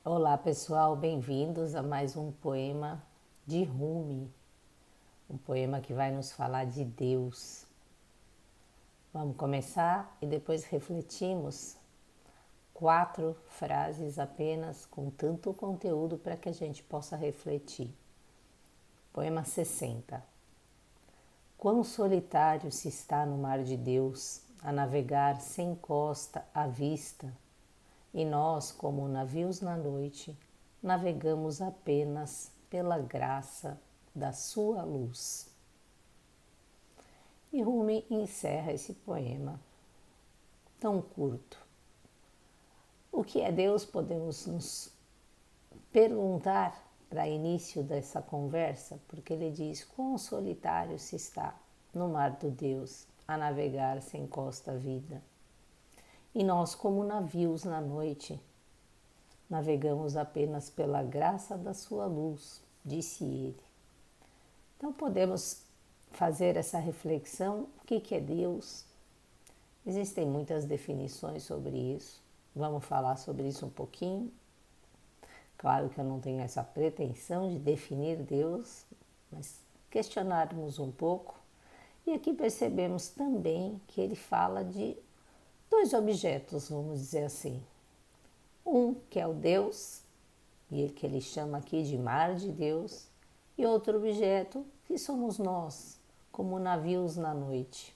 Olá pessoal, bem-vindos a mais um poema de Rumi, um poema que vai nos falar de Deus. Vamos começar e depois refletimos 4 frases apenas com tanto conteúdo para que a gente possa refletir. Poema 60. Quão solitário se está no mar de Deus, a navegar sem costa à vista, e nós, como navios na noite, navegamos apenas pela graça da sua luz. E Rumi encerra esse poema tão curto. O que é Deus? Podemos nos perguntar para início dessa conversa, porque ele diz: quão solitário se está no mar do Deus, a navegar sem costa à vida. E nós, como navios na noite, navegamos apenas pela graça da sua luz, disse ele. Então podemos fazer essa reflexão: o que é Deus? Existem muitas definições sobre isso, vamos falar sobre isso um pouquinho. Claro que eu não tenho essa pretensão de definir Deus, mas questionarmos um pouco. E aqui percebemos também que ele fala de 2 objetos, vamos dizer assim. Um que é o Deus, e que ele chama aqui de mar de Deus, e outro objeto que somos nós, como navios na noite,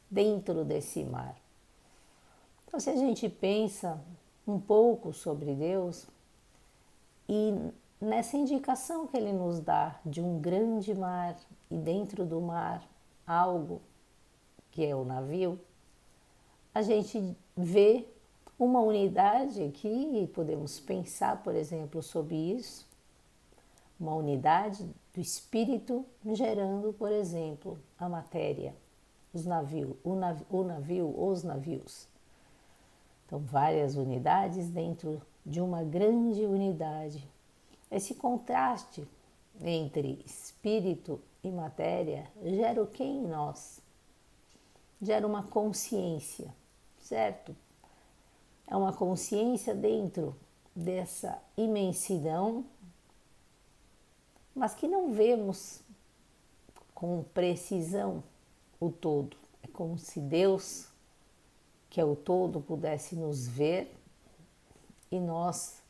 dentro desse mar. Então, se a gente pensa um pouco sobre Deus e nessa indicação que ele nos dá de um grande mar e dentro do mar algo que é o navio, a gente vê uma unidade aqui e podemos pensar, por exemplo, sobre isso, uma unidade do espírito gerando, por exemplo, a matéria, os os navios. Então, várias unidades dentro de uma grande unidade. Esse contraste entre espírito e matéria gera o que em nós? Gera uma consciência, certo? É uma consciência dentro dessa imensidão, mas que não vemos com precisão o todo. É como se Deus, que é o todo, pudesse nos ver e nós,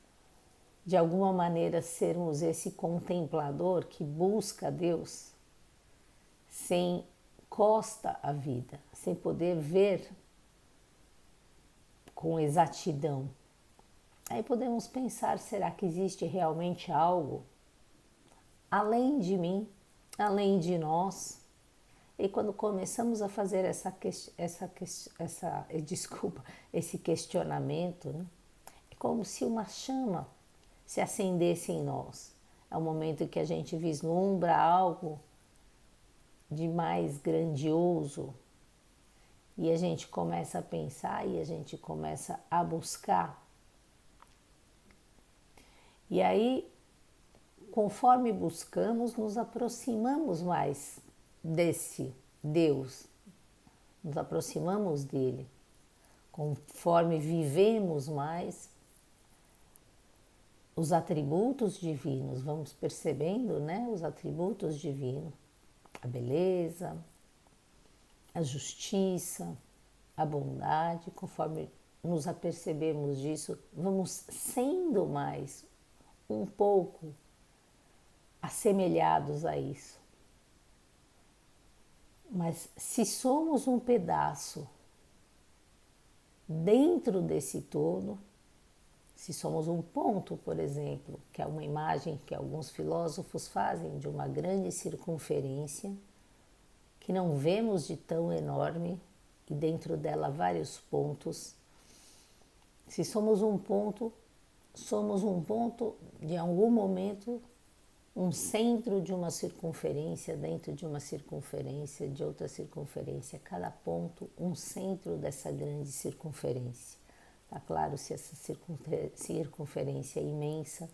de alguma maneira, sermos esse contemplador que busca Deus sem costa à vida, sem poder ver com exatidão. Aí podemos pensar: será que existe realmente algo além de mim, além de nós? E quando começamos a fazer esse questionamento, né, é como se uma chama se acendesse em nós. É o momento em que a gente vislumbra algo de mais grandioso e a gente começa a pensar e a gente começa a buscar. E aí, conforme buscamos, nos aproximamos mais desse Deus, nos aproximamos dele. Conforme vivemos mais os atributos divinos, vamos percebendo, né, os atributos divinos, a beleza, a justiça, a bondade. Conforme nos apercebemos disso, vamos sendo mais um pouco assemelhados a isso. Mas se somos um pedaço dentro desse todo, se somos um ponto, por exemplo, que é uma imagem que alguns filósofos fazem de uma grande circunferência, que não vemos de tão enorme, e dentro dela vários pontos. Se somos um ponto de algum momento, um centro de uma circunferência, dentro de uma circunferência, de outra circunferência, cada ponto um centro dessa grande circunferência. Tá claro, se essa circunferência é imensa,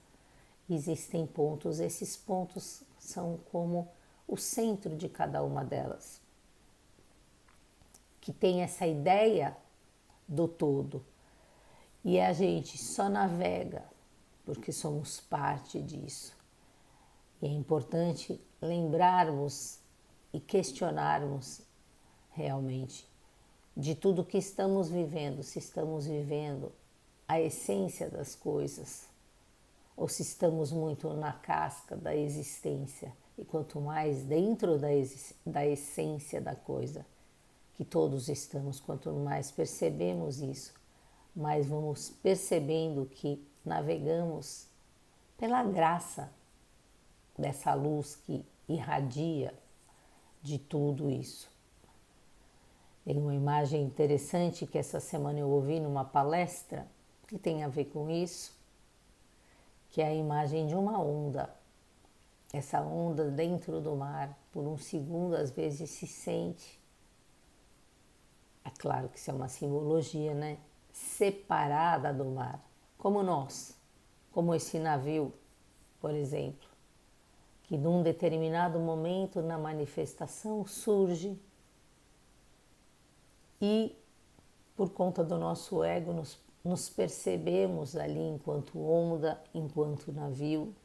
existem pontos, esses pontos são como o centro de cada uma delas, que tem essa ideia do todo. E a gente só navega porque somos parte disso. E é importante lembrarmos e questionarmos realmente de tudo que estamos vivendo, se estamos vivendo a essência das coisas ou se estamos muito na casca da existência. E quanto mais dentro da essência da coisa que todos estamos, quanto mais percebemos isso, mais vamos percebendo que navegamos pela graça dessa luz que irradia de tudo isso. Tem uma imagem interessante que essa semana eu ouvi numa palestra que tem a ver com isso, que é a imagem de uma onda. Essa onda dentro do mar, por um segundo às vezes se sente, é claro que isso é uma simbologia, né? Separada do mar, como nós, como esse navio, por exemplo, que num determinado momento na manifestação surge e por conta do nosso ego nos percebemos ali enquanto onda, enquanto navio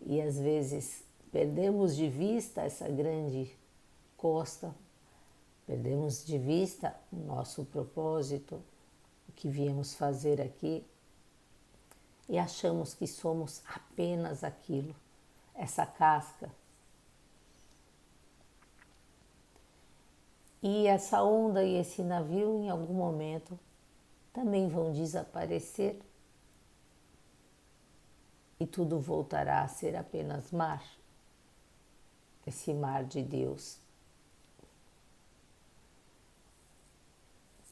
e às vezes perdemos de vista essa grande costa, perdemos de vista o nosso propósito, o que viemos fazer aqui e achamos que somos apenas aquilo, essa casca. E essa onda e esse navio em algum momento também vão desaparecer e tudo voltará a ser apenas mar, esse mar de Deus.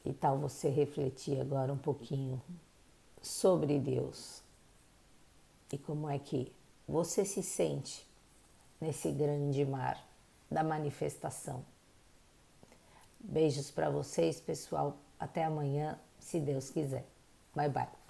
E tal você refletir agora um pouquinho sobre Deus e como é que você se sente nesse grande mar da manifestação. Beijos para vocês, pessoal. Até amanhã, se Deus quiser. Bye, bye.